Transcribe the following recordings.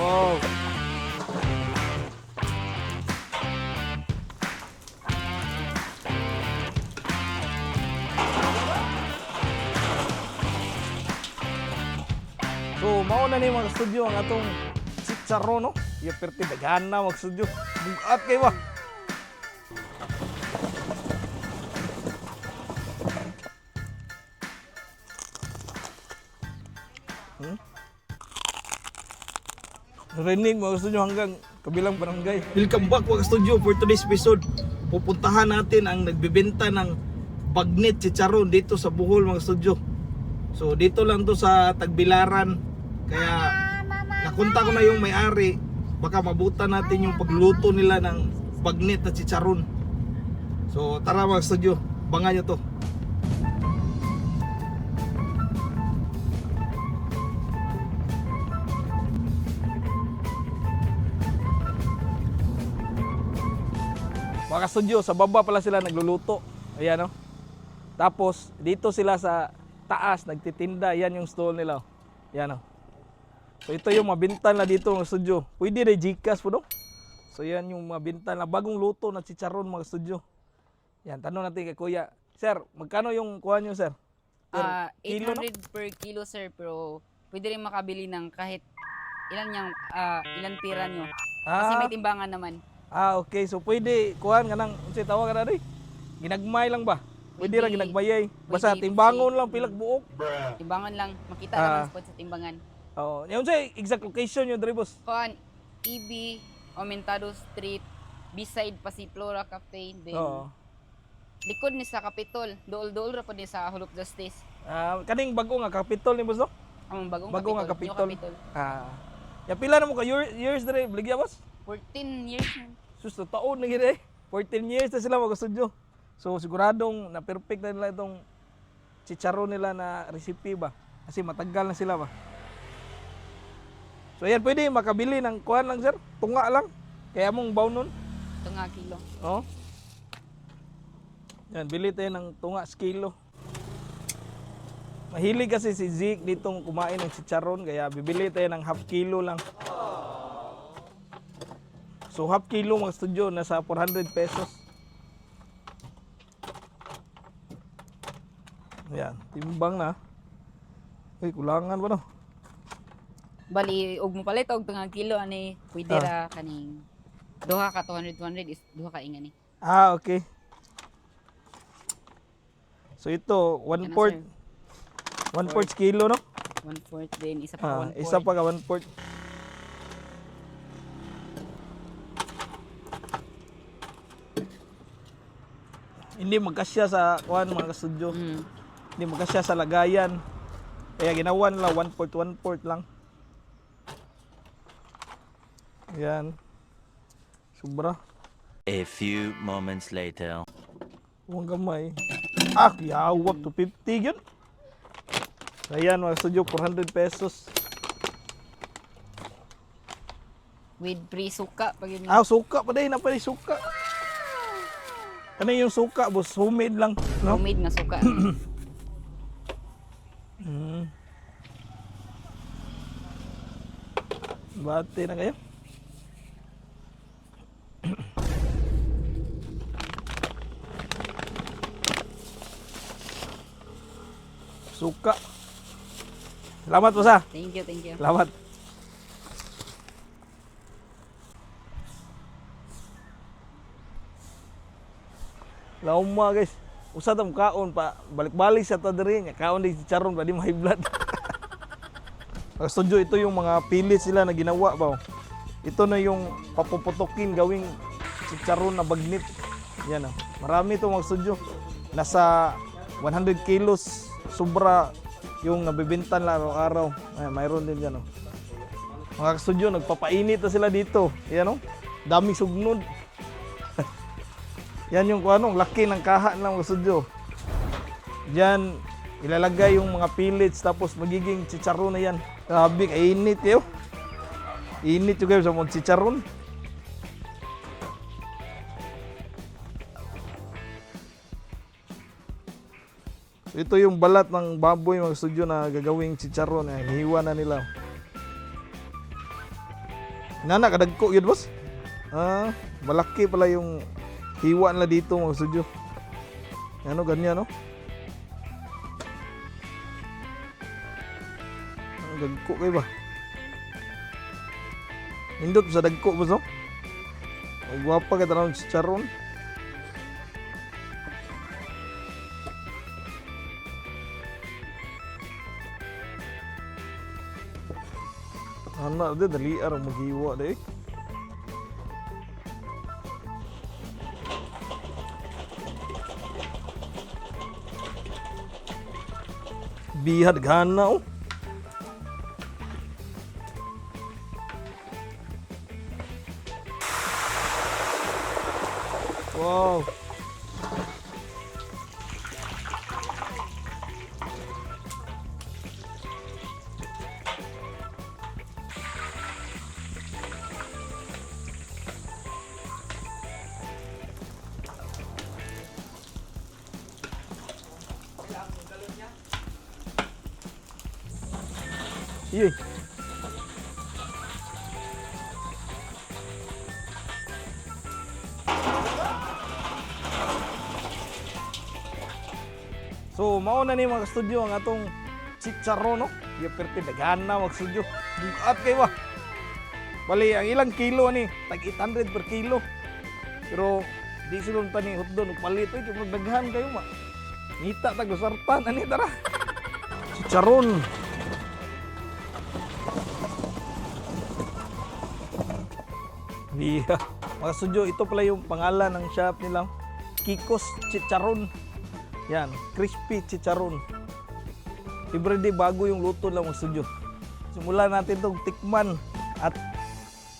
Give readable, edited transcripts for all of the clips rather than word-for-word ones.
Wow. So, mauna ni mga studio ang atong chicharon, no? Iya perti daghan na mga studio. Bugat kayo ba? Narinig mga studio hanggang kabilang barangay. Welcome back mga studio for today's episode. Pupuntahan natin ang nagbebenta ng bagnet chicharon dito sa Bohol mga studio. So dito lang to sa Tagbilaran. Kaya nakunta ko na yung may-ari. Baka mabutan natin yung pagluto nila ng bagnet na chicharon. So tara mga studio, abangan nyo to. Mga studio, sa baba pala sila nagluluto. Ayan o. Tapos, dito sila sa taas, nagtitinda. Yan yung stall nila. Ayan o. So, ito yung mabintan na dito mga studio. Pwede na Gcash po, no? So, yan yung mabintan na bagong luto na chicharon mga studio. Yan, tanong natin kay Kuya. Sir, magkano yung kuha nyo, sir? Per kilo, 800 no? per kilo, sir. Pero pwede rin makabili ng kahit ilan pira nyo. Kasi may timbangan naman. Okay. So, pwede kuhan ka ng, unsay tawag ka na rin? Ginagmay lang ba? Pwede ra ginagmayay. Basta pwede, timbangon lang, pilag buok. Timbangan lang. Makita naman spot sa timbangan. Oo. Yung sa exact location yun, Dre, boss. Kuhan, EB, Aumentado Street, beside Pasiflora Cafe. Then, Oo. likod ni sa Capitol. Dool-dool ra po ni sa Hall of Justice. Kaning bago nga kapitol ni boss, no? Ang bagong Bago nga Capitol. Capitol. Ya pila na mo ka years, Dre, Bligya, boss? 14 years. Sus, taon na gina eh. 14 years na sila mag-studio. So, siguradong na-perfect na nila itong chicharon nila na recipe ba? Kasi matagal na sila ba? So, yan, pwede makabili ng kuhan lang, sir. Tunga lang. Kaya mong bawnon. Ito nga kilo. Oh. Yan, bili tayo ng tunga kilo. Mahilig kasi si Zeke ditong kumain ng chicharon, kaya bibili tayo ng half kilo lang. So half kilo mga studio, nasa 400 pesos. Yan, timbang na. Uy, kulangan ba no? Bali, ug mo palit og tungang kilo ani pwede ra kaning duha ka 200 is duha ka ingani. Okay. So ito, 1/4 kilo no? 1/4 din isa pa 1/4. Isa pa ka 1/4. Hindi magkasya sa kuan mga studio. Hindi magkasya sa lagayan. Kaya ginawa nila 1/4 lang. Yan. Sobra. A few moments later. Huwag gamay. Yawak to 50 yun. Ayan mga studio, 400 pesos. With free suka pag yun. Suka pa din. Napali suka. Ano yung suka, boss? Homemade lang. No? Homemade na suka. Bati na kayo. Suka. Salamat po sa. Thank you, thank you. Salamat. Lauma guys. Usa ta kaon pa balik-balik sa ta diri nya kaon di chicharon pa di may blood. Ang studio ito yung mga pilit sila na ginawa ba. Ito na yung papuputukin gawing chicharon na bagnet. Yan oh. Marami to mga studio. Nasa 100 kilos sobra yung nabibintan lang araw-araw. Ay, mayroon din yan oh. Mga studio nagpapainit na sila dito. Yan oh. Daming sugnod. Yan yung anong laki ng kaha ng mga studio. Diyan ilalagay yung mga pellets tapos magiging chicharon na yan. Grabe, kainit yun. Init yung kayo sa mga chicharon. Ito yung balat ng baboy mga studio na gagawing chicharon. Hiwa na nila. Nana, kadagko yun, boss. Malaki pala yung hiwa nila dito, mga studio. Ano, ganyan, no? Ang dagko kayo ba? Hindot sa dagko, boss, no? Ang gwapa ka tanong si Charon. Anak dia dali arang maghiwa deh. Bihad gana oh. Wow. Iya. So, mao na ni mga studio ang atong chicharon, no? Yung perti daghan na mag studio. Bukat kayo ba? Bali, ang ilang kilo ni, tag 800 per kilo. Pero, di silong tani hotdog, palit ito, daghan kayo ma. Ngita tag sartan, ani tara. Chicharon. Yeah. Mga studio, ito pala yung pangalan ng shop nila. Kiko's Chicharon. Yan, crispy chicharon. Everyday bago yung luto lang mga studio. Simulan natin itong tikman at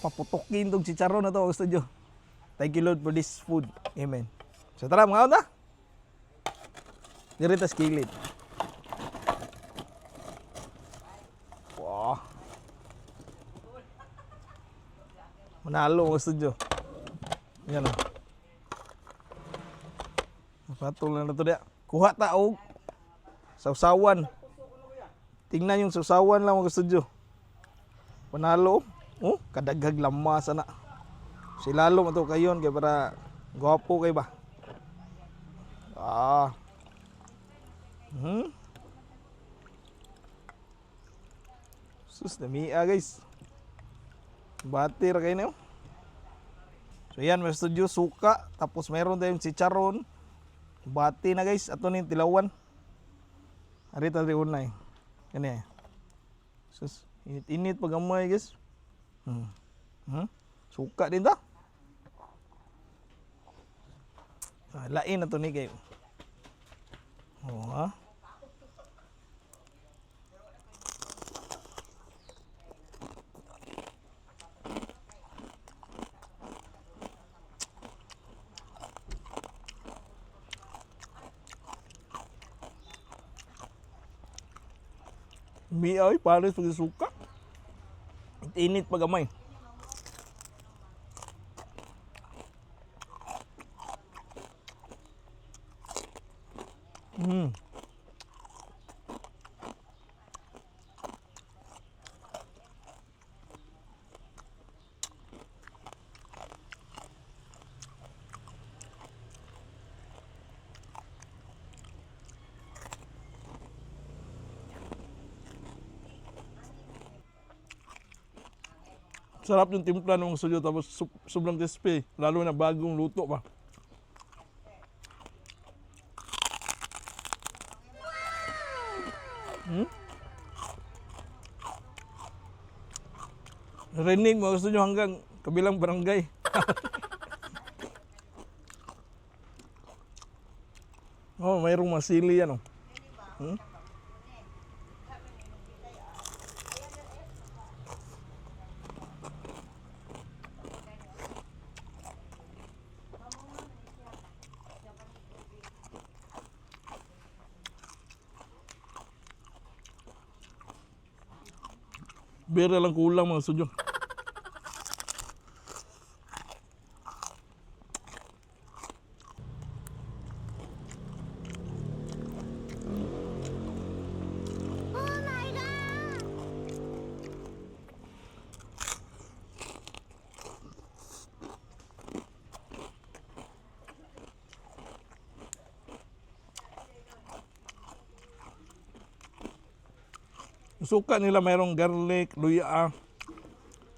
paputokin itong chicharon na ito mga studio. Thank you Lord for this food. Amen. So tara mga na. Dirita sa kilid. Wow. Manalo mga studio. Yan o. Patol na ito dia. Kuha taog. Sausawan. Tingnan yung sausawan lang mga studio. Panalo. Oh, kadaghag lama sana. Silalo mo ito kayon kaya para gwapo kayo ba? Sus, damiya guys. Batir kayo na yun. So yan, may studio, suka. Tapos mayroon tayong chicharon. Bati na guys. Ato na yung tilawan. Arita rin unay. Ganyan. Sus, init-init pag amoy guys. Suka din ta. Lain na to ni kayo. Oh, ha? Miay, pares pag suka. Init pag amay. Sarap yung timpla ng suyo tapos sobrang crispy. Lalo na bagong luto pa. Rinig mga gusto nyo hanggang kabilang barangay. Oh, mayroong masili yan oh. Bira lang kulang mga sudyo. Yung suka nila mayroong garlic, luya,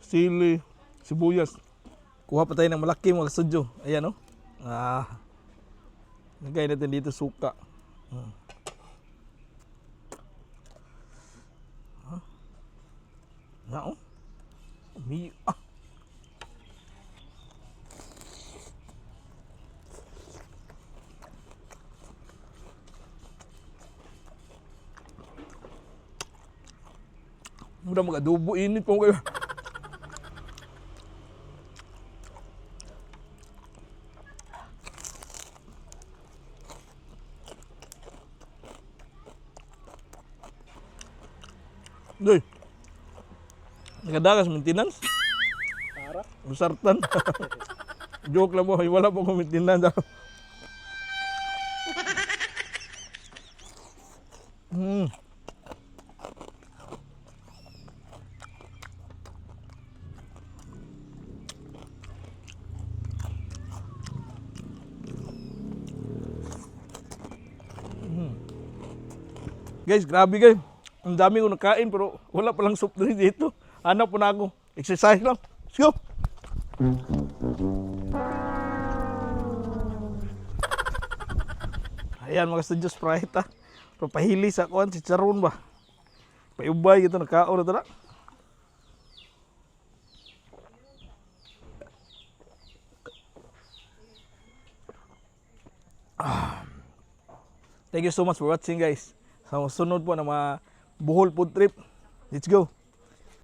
sili, sibuyas. Kuha pa tayo ng malaki mga sudyo. Ayan, oh. Lagay natin dito suka. Oh. Mudah mag-adobo init po kayo. Doy. Nagadagas maintenance? Para? Usartan. Joke lang mo, wala po ko maintenance. Guys, grabe guys. Ang dami ko nakain pero wala palang soft drink dito. Hanap po na ako. Exercise lang. Let's go! Ayan mga studio Sprite ha. Pero pahili sa kuhan si Charon ba. Paiubay ito nakaon na ito na. Thank you so much for watching guys. Sa sunod po na mga Bohol food trip. Let's go!